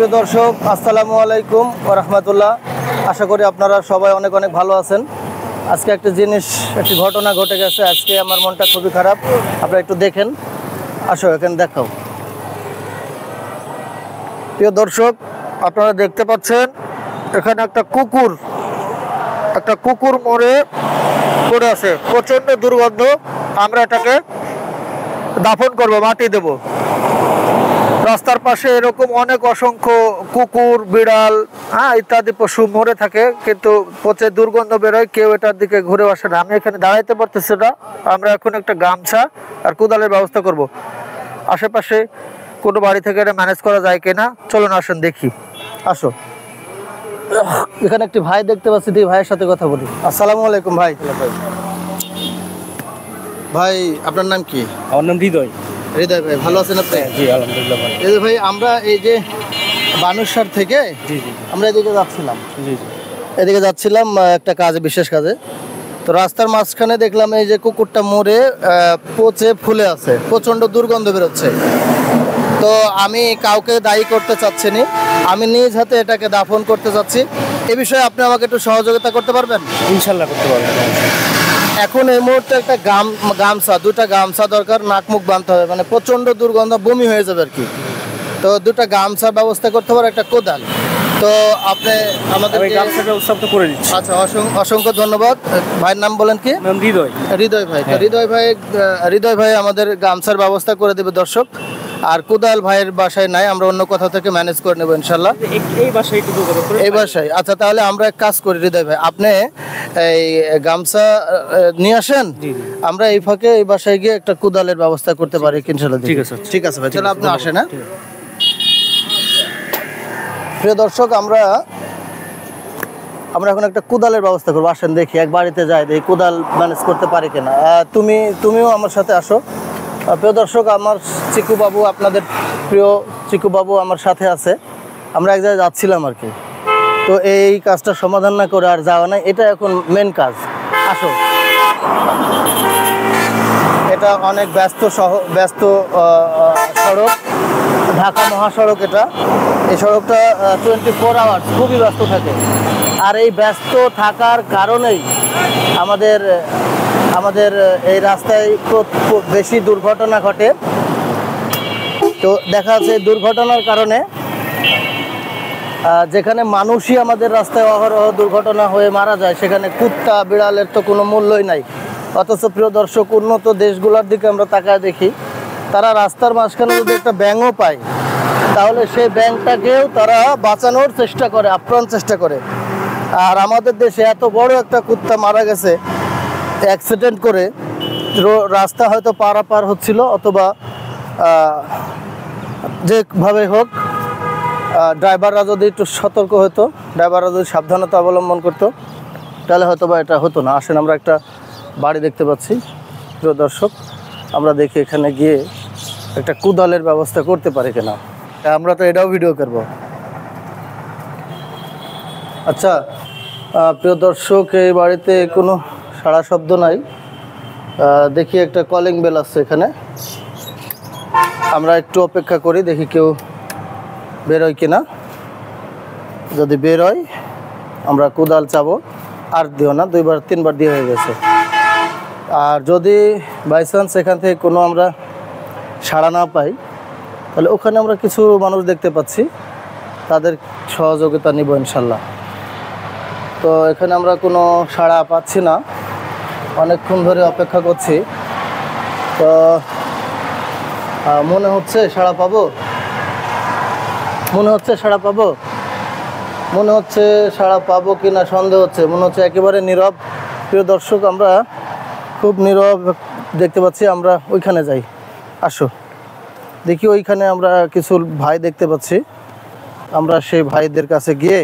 প্রিয় দর্শক, আসসালামু আলাইকুম ওয়া রাহমাতুল্লাহ। আশা করি আপনারা সবাই অনেক অনেক ভালো আছেন। আজকে একটি ঘটনা ঘটে গেছে। আজকে আমার মনটা খুবই খারাপ। আপনারা একটু দেখেন, আসো এখানে দেখাও। প্রিয় দর্শক, আপনারা দেখতে পাচ্ছেন এখানে একটা কুকুর মরে পড়ে আছে। প্রচন্ড দুর্গন্ধ। আমরা এটাকে দাফন করব, মাটি দেব। রাস্তার পাশে এরকম অসংখ্য কুকুর, বিড়াল ইত্যাদি পশু মরে থাকে, কিন্তু পচে দুর্গন্ধ বেরোয়। কেউ এটার দিকে ঘুরে আসে না। আমি এখানে দাঁড়াইতে পারতেছি না। আমরা এখন একটা গামছা আর কোদালের ব্যবস্থা করব। আশেপাশে কোনো বাড়ি থেকে এটা ম্যানেজ করা যায় কিনা চলুন আসেন দেখি। আসো, এখানে একটি ভাই দেখতে পাচ্ছি, এই ভাইয়ের সাথে কথা বলি। আসসালামু আলাইকুম ভাই। ভাই আপনার নাম কি? আমার নাম হৃদয়। হৃদয় ভাই, ভালো আছেন আপনি? জি আলহামদুলিল্লাহ ভালো। এই যে ভাই, আমরা এই যে বানুরসার থেকে আমরা এদিকে যাচ্ছিলাম একটা কাজে, বিশেষ কাজে। তো রাস্তার মাঝখানে দেখলাম এই যে কুকুরটা মরে পচে ফুলে আছে, প্রচন্ড দুর্গন্ধ বেরোচ্ছে। তো আমি কাউকে দায়ী করতে চাচ্ছি না, আমি নিজ হাতে এটাকে দাফন করতে চাচ্ছি। এ বিষয়ে আপনি আমাকে একটু সহযোগিতা করতে পারবেন? ইনশাল্লাহ করতে পারবেন। এখন এই মুহূর্তে একটা দুটা গামছা দরকার, নাক মুখ বাঁধতে হবে, মানে প্রচন্ড দুর্গন্ধ, বমি হয়ে যাবে আর কি। তো দুটা গামছার ব্যবস্থা করতে পারে, একটা কোদাল। তো আপনি আমাদের গামছার ব্যবস্থা তো করে দিচ্ছি। আচ্ছা, অসংখ্য ধন্যবাদ। ভাইয়ের নাম বলেন কি? নাম হৃদয়। হৃদয় ভাই। তো হৃদয় ভাই আমাদের গামছার ব্যবস্থা করে দেবে দর্শক। আর কোদাল ভাইয়ের বাসায় নাই, আমরা অন্য কোথাও থেকে ম্যানেজ করে নেবো ইনশাল্লাহ। এই বাসায়। আচ্ছা, তাহলে আমরা এক কাজ করি হৃদয় ভাই, আপনি এই গামছা নিয়ে আসেন, আমরা এই ফাঁকে এই বাসায় গিয়ে একটা কোদালের ব্যবস্থা করতে পারি ইনশাল্লাহ। ঠিক আছে ভাই, তাহলে আপনি আসেন। হ্যাঁ প্রিয় দর্শক, আমরা এখন একটা কোদালের ব্যবস্থা করবো। আসেন দেখি, এক বাড়িতে যাই, দেখি কোদাল ম্যানেজ করতে পারি কিনা। তুমিও আমার সাথে আসো। প্রিয় দর্শক, আমার চিকু বাবু, আপনাদের প্রিয় চিকু বাবু আমার সাথে আছে। আমরা এক জায়গায় যাচ্ছিলাম আর কি। তো এই কাজটা সমাধান না করে আর যাওয়া নাই, এটা এখন মেন কাজ। আসো, এটা অনেক ব্যস্ত সড়ক, ঢাকা মহাসড়ক। এই সড়কটা 24 আওয়ার্স খুবই ব্যস্ত থাকে। আর এই ব্যস্ত থাকার কারণেই আমাদের এই রাস্তায় বেশি দুর্ঘটনা ঘটে। তো দেখা যাচ্ছে দুর্ঘটনার কারণে যেখানে মানুষই আমাদের রাস্তায় অহরহ দুর্ঘটনা হয়ে মারা যায়, সেখানে কুত্তা বিড়ালের তো কোনো মূল্যই নাই। অথচ প্রিয় দর্শক, উন্নত দেশগুলোর দিকে আমরা তাকায় দেখি, তারা রাস্তার মাঝখানে যদি একটা ব্যাঙও পায়, তাহলে সেই ব্যাঙটাকেও তারা বাঁচানোর চেষ্টা করে, আপ্রাণ চেষ্টা করে। আর আমাদের দেশে এত বড় একটা কুত্তা মারা গেছে অ্যাক্সিডেন্ট করে। রাস্তা হয়তো পারাপার হচ্ছিল, অথবা যেভাবে হোক ড্রাইভাররা যদি একটু সতর্ক হতো, ড্রাইভাররা যদি সাবধানতা অবলম্বন করতো, তাহলে হয়তো বা এটা হতো না। আসেন, আমরা একটা বাড়ি দেখতে পাচ্ছি প্রিয় দর্শক, আমরা দেখি এখানে গিয়ে একটা কোদালের ব্যবস্থা করতে পারি কিনা। আমরা তো এটাও ভিডিও করব। আচ্ছা প্রিয় দর্শক, এই বাড়িতে কোনো সাড়া শব্দ নাই। দেখি একটা কলিং বেল আছে এখানে, আমরা একটু অপেক্ষা করি, দেখি কেউ বেরোয় কিনা। যদি বেরোয় আমরা কোদাল চাবো। আর দিও না, 2-3বার দিয়ে হয়ে গেছে। আর যদি বাই চান্স এখান থেকে কোনো আমরা সাড়া না পাই, তাহলে ওখানে আমরা কিছু মানুষ দেখতে পাচ্ছি, তাদের সহযোগিতা নিব ইনশাল্লাহ। তো এখানে আমরা কোনো সাড়া পাচ্ছি না, অনেকক্ষণ ধরে অপেক্ষা করছি। তো মনে হচ্ছে সাড়া পাবো, মনে হচ্ছে সাড়া পাবো কিনা সন্দেহ হচ্ছে। মনে হচ্ছে একেবারে নীরব। প্রিয় দর্শক, আমরা খুব নীরব দেখতে পাচ্ছি। আমরা ওইখানে যাই, আসো দেখি। ওইখানে আমরা কিছু ভাই দেখতে পাচ্ছি, আমরা সেই ভাইদের কাছে গিয়ে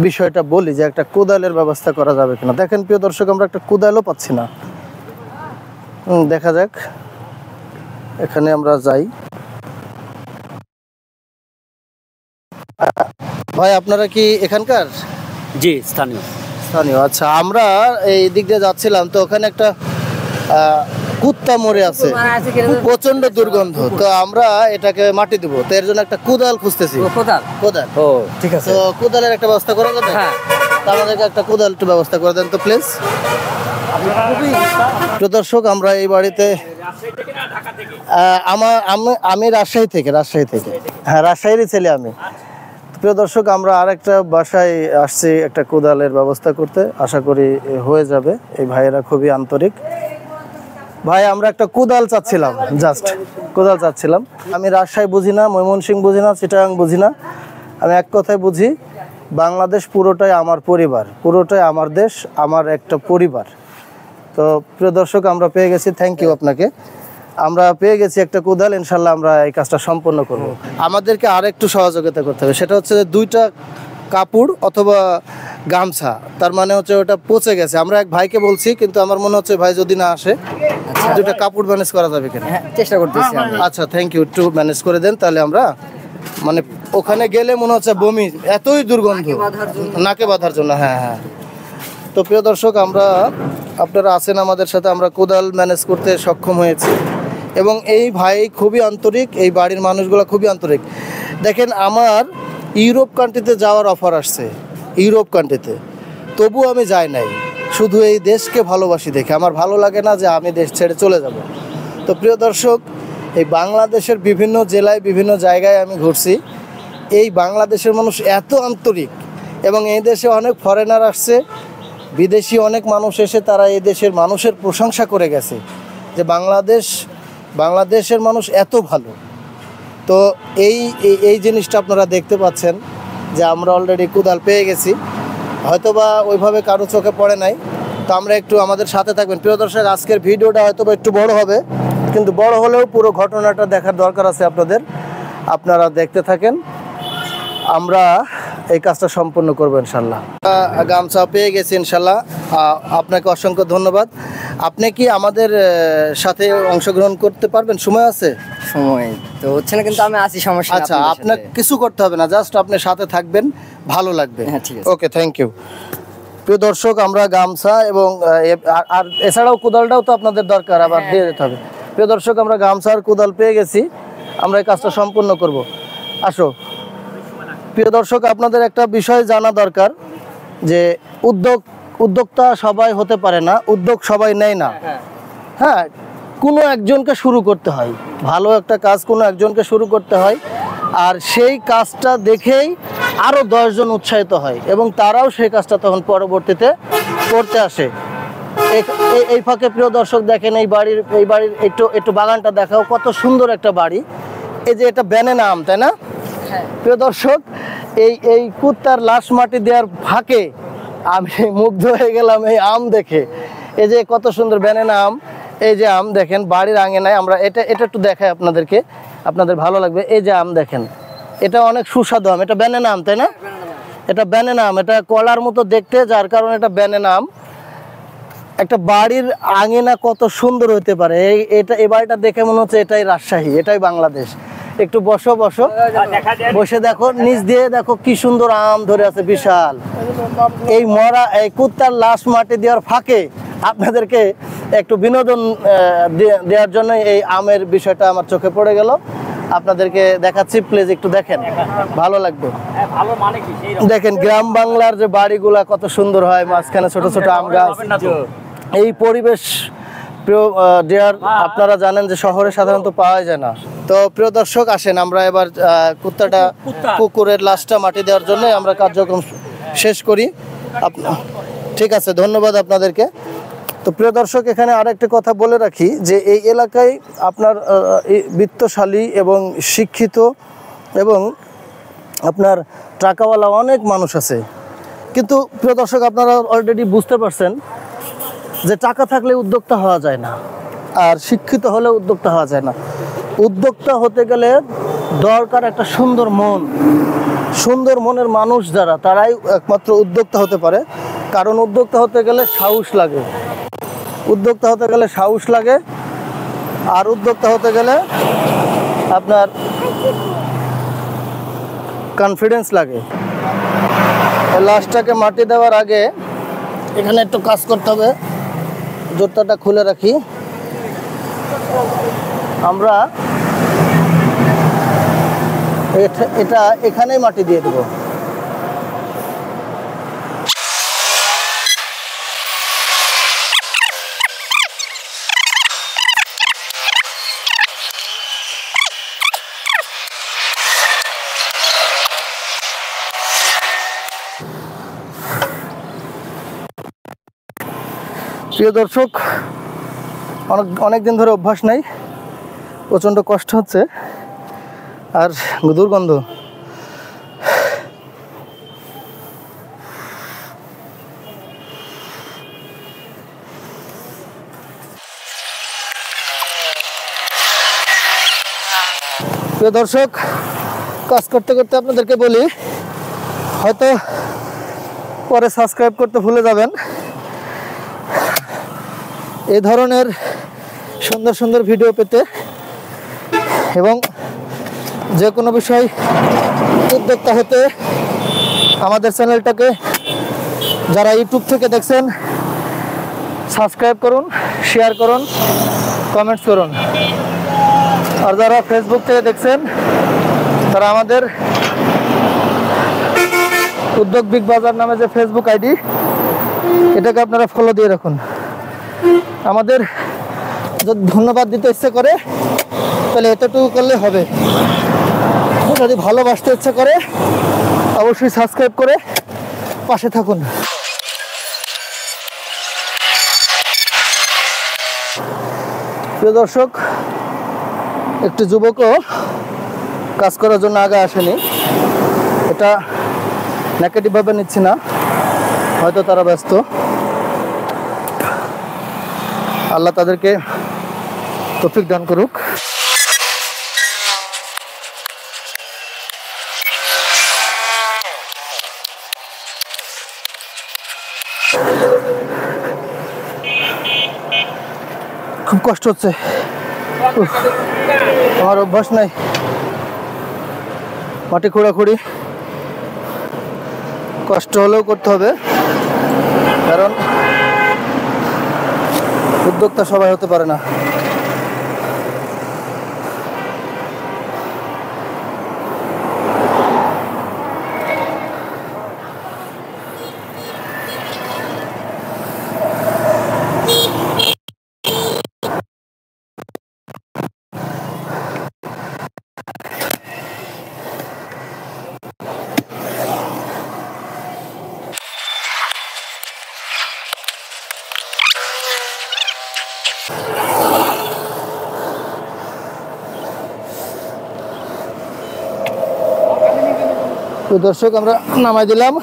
বিষয়টা বলি যে একটা কোদালের ব্যবস্থা করা যাবে কিনা। দেখেন প্রিয় দর্শক, আমরা একটা কোদালও পাচ্ছি না। দেখা যাক, এখানে আমরা যাই। ভাই আপনারা কি এখানকার? জি, স্থানীয়। আচ্ছা, আমরা এই দিক দিয়ে যাচ্ছিলাম, তো ওখানে একটা কুত্তা মরে আছে, প্রচন্ড দুর্গন্ধ। তো আমরা এটাকে মাটি দেবো, তো এর জন্য একটা কোদাল খুঁজতেছি। কোদাল ও ঠিক আছে। তো কোদালের একটা ব্যবস্থা করা যাবে? হ্যাঁ, তো আমাদেরকে একটা কোদাল একটু ব্যবস্থা করে দেন তো প্লিজ। প্রিয় দর্শক, আমরা এই বাড়িতে আমি রাজশাহী থেকে হ্যাঁ, রাজশাহীরই ছেলে আমি। প্রিয় দর্শক, আমরা আরেকটা বাসায় আসছি একটা কোদালের ব্যবস্থা করতে, আশা করি হয়ে যাবে। এই ভাইয়েরা খুবই আন্তরিক। ভাই, আমরা একটা কোদাল চাচ্ছিলাম, জাস্ট কোদাল চাচ্ছিলাম। আমি রাজশাহী বুঝি না, ময়মনসিংহ বুঝি না, চিটাগাং বুঝি না, আমি এক কথায় বুঝি বাংলাদেশ পুরোটাই আমার পরিবার, পুরোটাই আমার দেশ, আমার একটা পরিবার। তো প্রিয় দর্শক, আমরা পেয়ে গেছি, থ্যাংক ইউ আপনাকে। আমরা পেয়ে গেছি একটা কোদাল, ইনশাল্লাহ আমরা এই কাজটা সম্পন্ন করব। আমাদেরকে আর একটু সহযোগিতা করতে হবে, সেটা হচ্ছে 2টা কাপড় অথবা গামছা, তার মানে হচ্ছে ওটা পচে গেছে। আমরা এক ভাইকে বলছি, কিন্তু আমার মনে হচ্ছে ভাই যদি না আসে 2টা কাপড় ম্যানেজ করা যাবে কিনা? চেষ্টা করতেছি। আচ্ছা, থ্যাংক ইউ, একটু ম্যানেজ করে দেন তাহলে। আমরা মানে ওখানে গেলে মনে হচ্ছে বমি, এতই দুর্গন্ধ, নাকে বাঁধার জন্য। হ্যাঁ হ্যাঁ। তো প্রিয় দর্শক, আপনারা আছেন আমাদের সাথে, আমরা কোদাল ম্যানেজ করতে সক্ষম হয়েছি এবং এই ভাই খুবই আন্তরিক, এই বাড়ির মানুষগুলো খুবই আন্তরিক। দেখেন, আমার ইউরোপ কান্ট্রিতে যাওয়ার অফার আসছে, ইউরোপ কান্ট্রিতে, তবু আমি যাই নাই, শুধু এই দেশকে ভালোবাসি দেখে। আমার ভালো লাগে না যে আমি দেশ ছেড়ে চলে যাব। তো প্রিয় দর্শক, এই বাংলাদেশের বিভিন্ন জেলায় বিভিন্ন জায়গায় আমি ঘুরছি, এই বাংলাদেশের মানুষ এত আন্তরিক, এবং এই দেশে অনেক ফরেনার আসছে, বিদেশি অনেক মানুষ এসে তারা এই দেশের মানুষের প্রশংসা করে গেছে যে বাংলাদেশের মানুষ এত ভালো। তো এই জিনিসটা আপনারা দেখতে পাচ্ছেন যে আমরা অলরেডি কোদাল পেয়ে গেছি, হয়তোবা ওইভাবে কারো চোখে পড়ে নাই। তো আমরা একটু আমাদের সাথে থাকবেন প্রিয় দর্শক। আজকের ভিডিওটা হয়তোবা একটু বড় হবে, কিন্তু বড় হলেও পুরো ঘটনাটা দেখার দরকার আছে আপনাদের। আপনারা দেখতে থাকেন, আমরা এই কাজটা সম্পন্ন করবো ইনশাল্লাহ। গামছা পেয়ে গেছি ইনশাল্লাহ, আপনাকে অসংখ্য ধন্যবাদ। আপনি কি আমাদের সাথে অংশগ্রহণ করতে পারবেন? সময় আছে? সময় তো হচ্ছে না, কিন্তু আমি আছি, সমস্যা। আচ্ছা, আপনাকে কিছু করতে হবে না, জাস্ট আপনি সাথে থাকবেন, ভালো লাগবে। হ্যাঁ, ঠিক আছে। ওকে, থ্যাংক ইউ। প্রিয় দর্শক, আমরা গামছা এবং আর এছাড়াও কোদালটাও তো আপনাদের দরকার, আবার দিয়ে যেতে হবে। প্রিয় দর্শক, আমরা গামছা আর কোদাল পেয়ে গেছি, আমরা এই কাজটা সম্পূর্ণ করব। আসো। প্রিয় দর্শক, আপনাদের একটা বিষয় জানা দরকার যে উদ্যোক্তা সবাই হতে পারে না, উদ্যোগ সবাই নেয় না। হ্যাঁ, কোনো একজনকে শুরু করতে হয়, ভালো একটা কাজ কোনো একজনকে শুরু করতে হয়, আর সেই কাজটা দেখেই আরও 10 জন উৎসাহিত হয় এবং তারাও সেই কাজটা তখন পরবর্তীতে করতে আসে। এই ফাঁকে প্রিয় দর্শক দেখেন, এই বাড়ির একটু বাগানটা দেখাও, কত সুন্দর একটা বাড়ি। এই যে এটা ব্যানানা আম, তাই না? প্রিয় দর্শক, এই কুত্তার লাশ মাটি দেওয়ার ফাঁকে আমি মুগ্ধ হয়ে গেলাম এই আম দেখে। এই যে কত সুন্দর ব্যানানা আম, এই যে আম দেখেন বাড়ির আঙিনায়। আমরা এটা একটু দেখাই আপনাদেরকে, আপনাদের ভালো লাগবে। এই যে আম দেখেন, এটা অনেক সুস্বাদু আম, এটা ব্যানানা আম, তাই না? এটা ব্যানানা আম, এটা কলার মতো দেখতে, যার কারণে এটা ব্যানানা আম। একটা বাড়ির আঙিনা কত সুন্দর হতে পারে, এই বাড়িটা দেখে মনে হচ্ছে এটাই রাজশাহী, এটাই বাংলাদেশ। একটু বসো, বসে দেখো, নিচ দিয়ে দেখো কি সুন্দর আম ধরে আছে, বিশাল। এই কুত্তার লাশ মাটি দেওয়ার ফাঁকে আপনাদেরকে একটু বিনোদন দেওয়ার জন্য এই আমের বিষয়টা আমার চোখে পড়ে গেল, আপনাদেরকে দেখাচ্ছি, প্লিজ একটু দেখেন, ভালো লাগবে। দেখেন গ্রাম বাংলার যে বাড়িগুলা কত সুন্দর হয়, মাঝখানে ছোট ছোট আম গাছ, এই পরিবেশ প্রিয় ডিয়ার আপনারা জানেন যে শহরে সাধারণত পাওয়া যায় না। তো প্রিয় দর্শক, আসেন আমরা এবার কুকুরের লাশটা মাটি দেওয়ার জন্য আমরা কার্যক্রম শেষ করি। ঠিক আছে, ধন্যবাদ আপনাদেরকে। তো প্রিয় দর্শক, এখানে আরেকটি কথা বলে রাখি যে এই এলাকায় আপনার বিত্তশালী এবং শিক্ষিত এবং আপনার টাকাওয়ালা অনেক মানুষ আছে, কিন্তু প্রিয় দর্শক আপনারা অলরেডি বুঝতে পারছেন যে টাকা থাকলে উদ্যোক্তা হওয়া যায় না, আর শিক্ষিত হলে উদ্যোক্তা হওয়া যায় না। উদ্যোক্তা হতে গেলে দরকার একটা সুন্দর মন, সুন্দর মনের মানুষ যারা, তারাই একমাত্র উদ্যোক্তা হতে পারে। কারণ উদ্যোক্তা হতে গেলে সাহস লাগে, উদ্যোক্তা হতে গেলে সাহস লাগে, আর উদ্যোক্তা হতে গেলে আপনার কনফিডেন্স লাগে। লাশটাকে মাটি দেওয়ার আগে এখানে একটু কাজ করতে হবে, জুতাটা খুলে রাখি। আমরা এটা এখানেই মাটি দিয়ে দেবো। প্রিয় দর্শক, অনেক দিন ধরে অভ্যাস নাই, প্রচণ্ড কষ্ট হচ্ছে আর দুর্গন্ধ। প্রিয় দর্শক, কাজ করতে করতে আপনাদেরকে বলি, হয়তো পরে সাবস্ক্রাইব করতে ভুলে যাবেন। এই ধরনের সুন্দর সুন্দর ভিডিও পেতে এবং যে কোনো বিষয় উদ্যোক্তা হতে আমাদের চ্যানেলটাকে যারা ইউটিউব থেকে দেখছেন সাবস্ক্রাইব করুন, শেয়ার করুন, কমেন্টস করুন। আর যারা ফেসবুক থেকে দেখছেন তারা আমাদের উদ্যোগ বিগ বাজার নামে যে ফেসবুক আইডি, এটাকে আপনারা ফলো দিয়ে রাখুন। আমাদের যদি ধন্যবাদ দিতে ইচ্ছে করে তাহলে এতটুকু করলে হবে। যদি ভালোবাসতে ইচ্ছে করে অবশ্যই সাবস্ক্রাইব করে পাশে থাকুন। প্রিয় দর্শক, একটি যুবকও কাজ করার জন্য আগে আসেনি, এটা নেগেটিভভাবে নিচ্ছি না, হয়তো তারা ব্যস্ত। আল্লাহ তাদেরকে তৌফিক দান করুক। খুব কষ্ট হচ্ছে, আমার অভ্যাস নাই মাটি খোঁড়াখুড়ি, কষ্ট হলেও করতে হবে, কারণ উদ্যোক্তা সবাই হতে পারে না। তো দর্শক, আমরা নামাই দিলাম।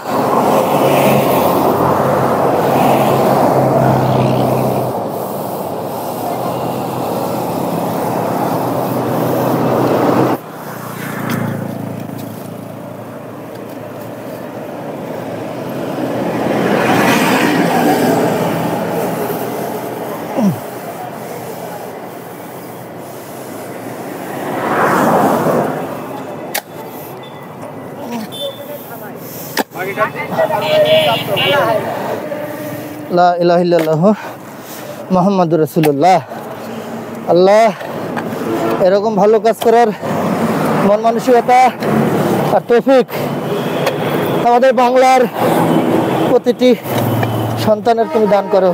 লা ইলাহা ইল্লাল্লাহ মুহাম্মাদুর রাসূলুল্লাহ। আল্লাহ এরকম ভালো কাজ করার মন মানসিকতা আর তৌফিক আমাদের বাংলার প্রতিটি সন্তানের তুমি দান করো,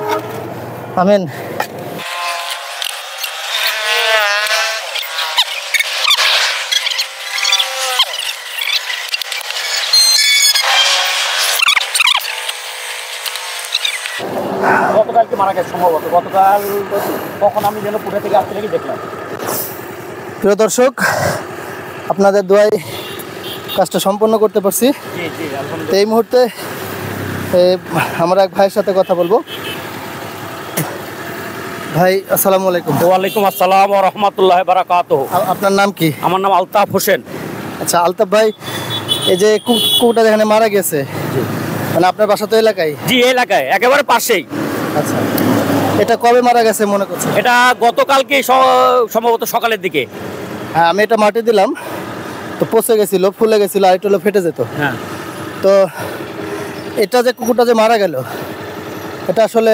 আমিন। গতকালকে মারা গেছে সম্ভবত, গতকাল কখন আমি যেন পুরে থেকে আসতে দেখলাম। প্রিয় দর্শক, আপনাদের দোয়ায় কাজটা সম্পন্ন করতে পারছি। তো এই মুহূর্তে আমরা এক ভাইয়ের সাথে কথা বলবো। ভাই, আসসালামু আলাইকুম। ওয়ালাইকুম আসসালাম ওয়া রাহমাতুল্লাহি ওয়া বারাকাতুহু। আপনার নাম কি? আমার নাম আলতাফ হোসেন। আচ্ছা আলতাফ ভাই, এই যে কুকুরটা যেখানে মারা গেছে, মানে আপনার বাসা তো এলাকায়? জি, এলাকায় একেবারে পাশেই। আচ্ছা, এটা কবে মারা গেছে মনে করছে? এটা গতকালকে সম্ভবত সকালের দিকে। হ্যাঁ, আমি এটা মাটি দিলাম তো পচে গেছিল, ফুলে গেছিল, আর একটু হলে ফেটে যেত। হ্যাঁ, তো এটা যে কুকুরটা যে মারা গেল, এটা আসলে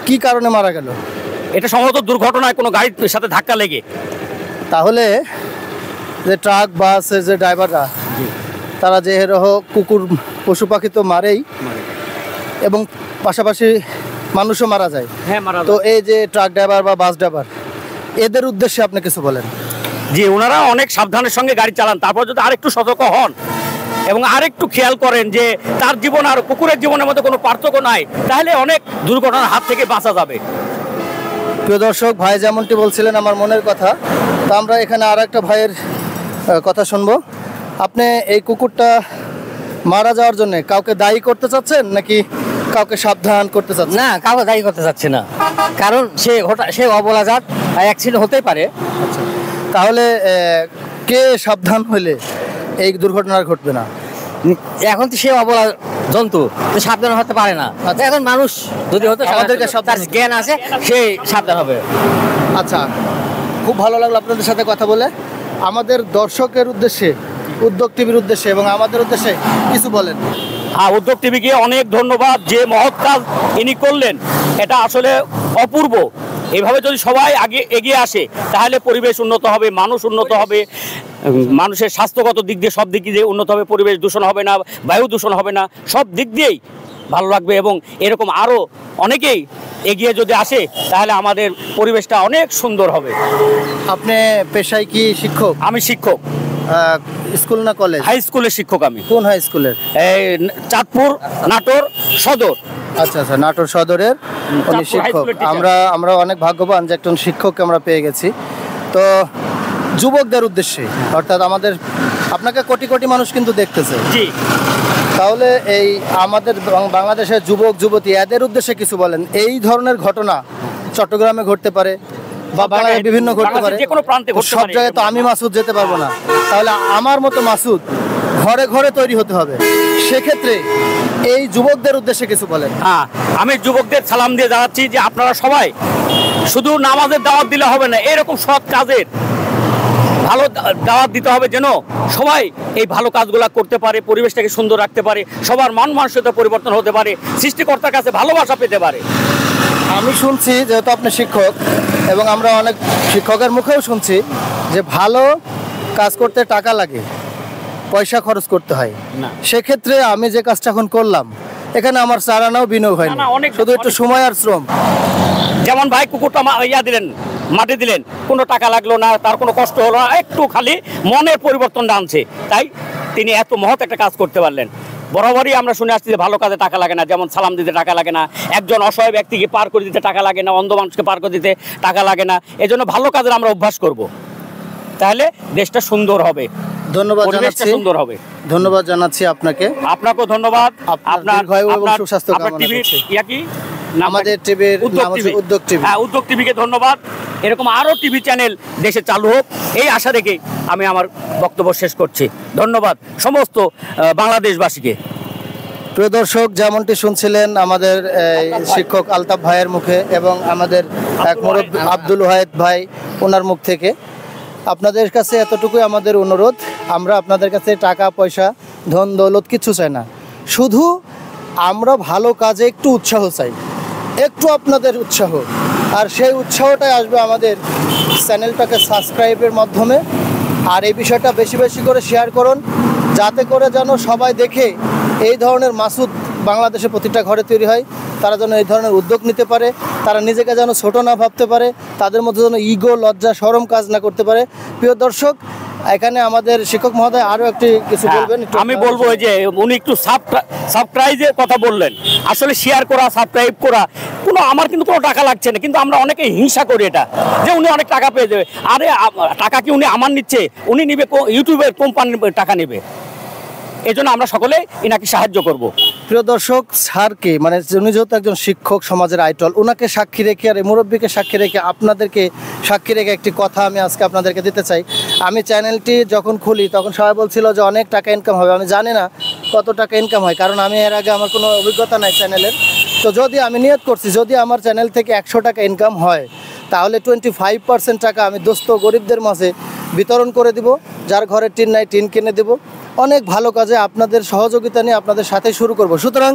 কি কারণে মারা গেল? এটা সম্ভবত দুর্ঘটনায় কোনো গাড়ির সাথে ধাক্কা লেগে। তাহলে যে ট্রাক বাসের যে ড্রাইভাররা তারা যে হোক কুকুর পশু পাখি তো মারেই এবং পাশাপাশি মানুষও মারা যায়। হ্যাঁ, মারা তো এই যে ট্রাক ড্রাইভার বা বাস ড্রাইভার এদের উদ্দেশ্যে আপনি কিছু বলেন। জি, ওনারা অনেক সাবধানের সঙ্গে গাড়ি চালান, তারপর যদি আরেকটু সতর্ক হন এবং আরেকটু খেয়াল করেন যে তার জীবন আর কুকুরের জীবনের মধ্যে কোনো পার্থক্য নাই, তাহলে অনেক দুর্ঘটনার হাত থেকে বাঁচা যাবে। প্রিয় দর্শক, ভাই যেমনটি বলছিলেন আমার মনের কথা, তো আমরা এখানে আর একটা ভাইয়ের কথা শুনবো। আপনি এই কুকুরটা মারা যাওয়ার জন্য কাউকে দায়ী করতে চাচ্ছেন নাকি কাউকে সাবধান করতে চাচ্ছেন? না, কাউকে দায়ী করতে চাচ্ছি না, কারণ সে অবলা জাত, অ্যাক্সিডেন্ট হতেই পারে। তাহলে কে সাবধান হলে এই দুর্ঘটনা আর ঘটবে না? এখন তো সে অবলা জন্তু, তো সাবধান হতে পারে না। এখন মানুষ যদি হতো, আমাদেরকে তার জ্ঞান আছে, সে সাবধান হবে। আচ্ছা, খুব ভালো লাগলো আপনাদের সাথে কথা বলে। আমাদের দর্শকের উদ্দেশ্যে, উদ্যোগ টিভির উদ্দেশ্যে এবং আমাদের উদ্দেশ্যে কিছু বলেন। হ্যাঁ, উদ্যোগ টিভিকে অনেক ধন্যবাদ, যে মহৎ কাজ ইনি করলেন, এটা আসলে অপূর্ব। এভাবে যদি সবাই আগে এগিয়ে আসে তাহলে পরিবেশ উন্নত হবে, মানুষ উন্নত হবে, মানুষের স্বাস্থ্যগত দিক দিয়ে সব দিক দিয়ে উন্নত হবে, পরিবেশ দূষণ হবে না, বায়ু দূষণ হবে না, সব দিক দিয়েই ভালো লাগবে। এবং এরকম আরও অনেকেই এগিয়ে যদি আসে তাহলে আমাদের পরিবেশটা অনেক সুন্দর হবে। আপনি পেশায় কি শিক্ষক? আমি শিক্ষক, স্কুল না কলেজ? হাই স্কুলের শিক্ষক। আমি কোন হাই স্কুলের? এই চাঁদপুর নাটোর সদর। আচ্ছা আচ্ছা, নাটোর সদরের উনি শিক্ষক। আমরা অনেক ভাগ্যবান যে একজন শিক্ষককে আমরা পেয়ে গেছি। তো যুবকদের উদ্দেশ্যে, অর্থাৎ আপনাকে কোটি কোটি মানুষ কিন্তু দেখতেছে, জি, তাহলে এই আমাদের বাংলাদেশের যুবক যুবতী এদের উদ্দেশ্যে কিছু বলেন। এই ধরনের ঘটনা চট্টগ্রামে ঘটতে পারে বা বাংলাদেশের বিভিন্ন ঘটতে পারে, যে কোনো প্রান্তে ঘটতে সব পারে। জায়গায় তো আমি মাসুদ যেতে পারবো না, তাহলে আমার মতো মাসুদ ঘরে ঘরে তৈরি হতে হবে। সেক্ষেত্রে এই যুবকদের উদ্দেশ্যে কিছু বলেন। হ্যাঁ, আমি যুবকদের সালাম দিয়ে জানাচ্ছি যে আপনারা সবাই শুধু নামাজের দাওয়াত দিলে হবে না, এরকম সৎ কাজের ভালো দাওয়াত দিতে হবে, যেন সবাই এই ভালো কাজগুলো করতে পারে, পরিবেশটাকে সুন্দর রাখতে পারে, সবার মান মানসিকতা পরিবর্তন হতে পারে, সৃষ্টিকর্তার কাছে ভালোবাসা পেতে পারে। আমি শুনছি, যেহেতু আপনি শিক্ষক এবং আমরা অনেক শিক্ষকের মুখেও শুনছি যে ভালো কাজ করতে টাকা লাগে, পয়সা খরচ করতে হয়। না। সেক্ষেত্রে আমি যে কাজটা এখন করলাম, এখানে আমার চারানাও বিনিয়োগ হয় না, না, অনেক- শুধু একটু সময় আর শ্রম। যেমন ভাই কুকুরটা দিলেন, মাটি দিলেন, কোনো টাকা লাগলো না, তার কোনো কষ্ট হলো না, একটু খালি মনের পরিবর্তনটা আনছে, তাই তিনি এত মহৎ একটা কাজ করতে পারলেন। বরাবরই আমরা শুনে আসছি যে ভালো কাজে টাকা লাগে না, যেমন সালাম দিতে টাকা লাগে না, একজন অসহায় ব্যক্তিকে পার করে দিতে টাকা লাগে না, অন্ধ মানুষকে পার করে দিতে টাকা লাগে না। এজন্য ভালো কাজের আমরা অভ্যাস করব, তাহলে দেশটা সুন্দর হবে, ধন্যবাদ পরিবেশটা জানাচ্ছি, সুন্দর হবে। ধন্যবাদ জানাচ্ছি আপনাকে। আপনাকেও ধন্যবাদ। আপনার দীর্ঘায়ু এবং সুস্বাস্থ্য আপনার কামনা টিভির করছি। কি আমাদের টিভির নাম হচ্ছে উদ্যোগ টিভি। হ্যাঁ, উদ্যোগ টিভিকে ধন্যবাদ। এরকম আরও টিভি চ্যানেল দেশে চালু হোক, এই আশা রেখে আমি আমার বক্তব্য শেষ করছি। ধন্যবাদ সমস্ত বাংলাদেশবাসীকে। প্রিয় দর্শক, যেমনটি শুনছিলেন আমাদের শিক্ষক আলতাফ ভাইয়ের মুখে এবং আমাদের এক মুরব্বী আব্দুল ওয়াহেদ ভাই, ওনার মুখ থেকে, আপনাদের কাছে এতটুকুই আমাদের অনুরোধ। আমরা আপনাদের কাছে টাকা পয়সা ধন দৌলত কিছু চাই না, শুধু আমরা ভালো কাজে একটু উৎসাহ চাই, একটু আপনাদের উৎসাহ। আর সেই উৎসাহটাই আসবে আমাদের চ্যানেলটাকে সাবস্ক্রাইবের মাধ্যমে। আর এই বিষয়টা বেশি বেশি করে শেয়ার করুন, যাতে করে যেন সবাই দেখে এই ধরনের মাসুদ বাংলাদেশে প্রতিটা ঘরে তৈরি হয়, তারা যেন এই ধরনের উদ্যোগ নিতে পারে, তারা নিজেকে যেন ছোট না ভাবতে পারে, তাদের মধ্যে যেন ইগো লজ্জা শরম কাজ না করতে পারে। প্রিয় দর্শক, এখানে আমাদের শিক্ষক মহোদয় আরও একটি কিছু বলবেন। আমি বলবো যে উনি একটু সাবস্ক্রাইবের কথা বললেন, আসলে শেয়ার করা, সাবস্ক্রাইব করা আমার কিন্তু কোনো টাকা লাগছে না, কিন্তু আমরা অনেকে হিংসা করি এটা, যে উনি অনেক টাকা পেয়ে যাবে। আরে টাকা কি উনি আমার নিচ্ছে? উনি নিবে ইউটিউবের কোম্পানির টাকা নেবে, এই জন্য আমরা সকলে ইনাকে সাহায্য করব। প্রিয় দর্শক, স্যারকে মানে উনি যেহেতু একজন শিক্ষক, সমাজের আইডল, ওনাকে সাক্ষী রেখে আর এই মুরব্বীকে সাক্ষী রেখে আপনাদেরকে সাক্ষী রেখে একটি কথা আমি আজকে আপনাদেরকে দিতে চাই। আমি চ্যানেলটি যখন খুলি তখন সবাই বলছিল যে অনেক টাকা ইনকাম হবে। আমি জানি না কত টাকা ইনকাম হয়, কারণ আমি এর আগে আমার কোনো অভিজ্ঞতা নাই চ্যানেলের। তো যদি আমি নিয়ত করছি, যদি আমার চ্যানেল থেকে 100 টাকা ইনকাম হয়, তাহলে 25% টাকা আমি দোস্ত গরিবদের মাঝে বিতরণ করে দিব। যার ঘরে টিন নাই টিন কিনে দেব, অনেক ভালো কাজে আপনাদের সহযোগিতা নিয়ে আপনাদের সাথে শুরু করব। সুতরাং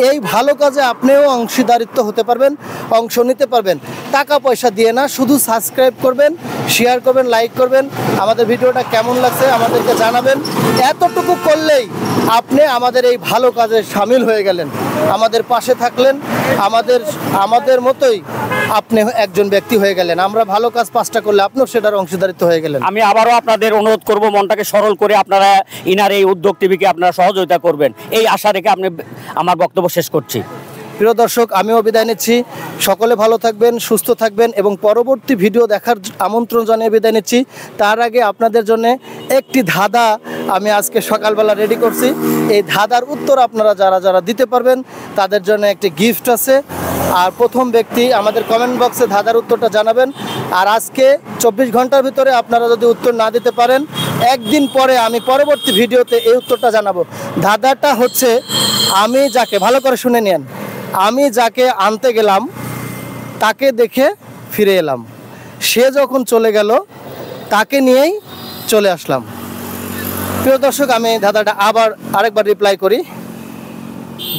এই ভালো কাজে আপনিও অংশীদারিত্ব হতে পারবেন, অংশ নিতে পারবেন, টাকা পয়সা দিয়ে না, শুধু সাবস্ক্রাইব করবেন, শেয়ার করবেন, লাইক করবেন, আমাদের ভিডিওটা কেমন লাগছে আমাদেরকে জানাবেন। এতটুকু করলেই আপনি আমাদের এই ভালো কাজে সামিল হয়ে গেলেন, আমাদের পাশে থাকলেন, আমাদের মতোই আপনি একজন ব্যক্তি হয়ে গেলেন। আমরা ভালো কাজ 5টা করলে আপনিও সেটার অংশীদারিত্ব হয়ে গেলেন। আমি আবারও আপনাদের অনুরোধ করব, মনটাকে সরল করে আপনারা ইনার এই উদ্যোগ টিভিকে আপনারা সহযোগিতা করবেন, এই আশা রেখে আমার বক্তব্য শেষ করছি। প্রিয় দর্শক, আমিও বিদায় নিচ্ছি। সকলে ভালো থাকবেন, সুস্থ থাকবেন এবং পরবর্তী ভিডিও দেখার আমন্ত্রণ জানিয়ে বিদায় নিচ্ছি। তার আগে আপনাদের জন্য একটি ধাঁধা আমি আজকে সকালবেলা রেডি করছি। এই ধাঁধার উত্তর আপনারা যারা দিতে পারবেন তাদের জন্য একটি গিফট আছে। আর প্রথম ব্যক্তি আমাদের কমেন্ট বক্সে ধাঁধার উত্তরটা জানাবেন। আর আজকে 24 ঘন্টার ভিতরে আপনারা যদি উত্তর না দিতে পারেন, একদিন পরে আমি পরবর্তী ভিডিওতে এই উত্তরটা জানাবো। ধাঁধাটা হচ্ছে, আমি যাকে, ভালো করে শুনে নেন, আমি যাকে আনতে গেলাম তাকে দেখে ফিরে এলাম, সে যখন চলে গেল তাকে নিয়েই চলে আসলাম। প্রিয় দর্শক, আমি ধাঁধাটা আরেকবার রিপ্লাই করি,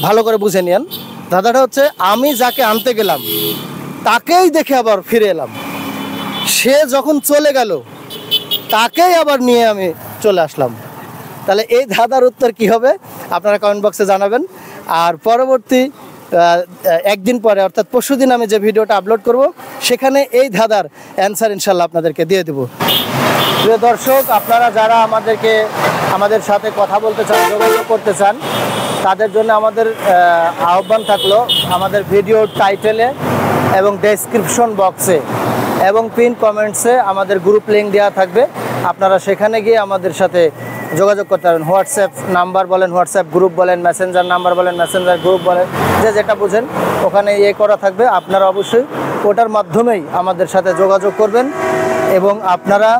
ভালো করে বুঝে নিন। ধাঁধাটা হচ্ছে, আমি যাকে আনতে গেলাম তাকেই দেখে আবার ফিরে এলাম, সে যখন চলে গেল তাকেই আবার নিয়ে আমি চলে আসলাম। তাহলে এই ধাঁধার উত্তর কি হবে আপনারা কমেন্ট বক্সে জানাবেন। আর পরবর্তী একদিন পরে অর্থাৎ পরশুদিন আমি যে ভিডিওটা আপলোড করব সেখানে এই ধাঁধার অ্যান্সার ইনশাল্লাহ আপনাদেরকে দিয়ে দেব। প্রিয় দর্শক, আপনারা যারা আমাদের সাথে কথা বলতে চান, যোগাযোগ করতে চান, তাদের জন্য আমাদের আহ্বান থাকলো, আমাদের ভিডিওর টাইটেলে এবং ডেসক্রিপশন বক্সে এবং পিন কমেন্টসে আমাদের গ্রুপ লিঙ্ক দেওয়া থাকবে। আপনারা সেখানে গিয়ে আমাদের সাথে যোগাযোগ করতে পারবেন। হোয়াটসঅ্যাপ নাম্বার বলেন, হোয়াটসঅ্যাপ গ্রুপ বলেন, মেসেঞ্জার নাম্বার বলেন, মেসেঞ্জার গ্রুপ বলেন, যেটা বুঝেন ওখানে করা থাকবে। আপনারা অবশ্যই ওটার মাধ্যমেই আমাদের সাথে যোগাযোগ করবেন এবং আপনারা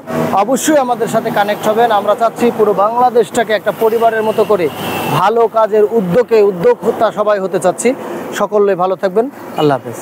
অবশ্যই আমাদের সাথে কানেক্ট হবেন। আমরা চাচ্ছি পুরো বাংলাদেশটাকে একটা পরিবারের মতো করে ভালো কাজের উদ্যোক্তা সবাই হতে চাচ্ছি। সকলে ভালো থাকবেন। আল্লাহ হাফেজ।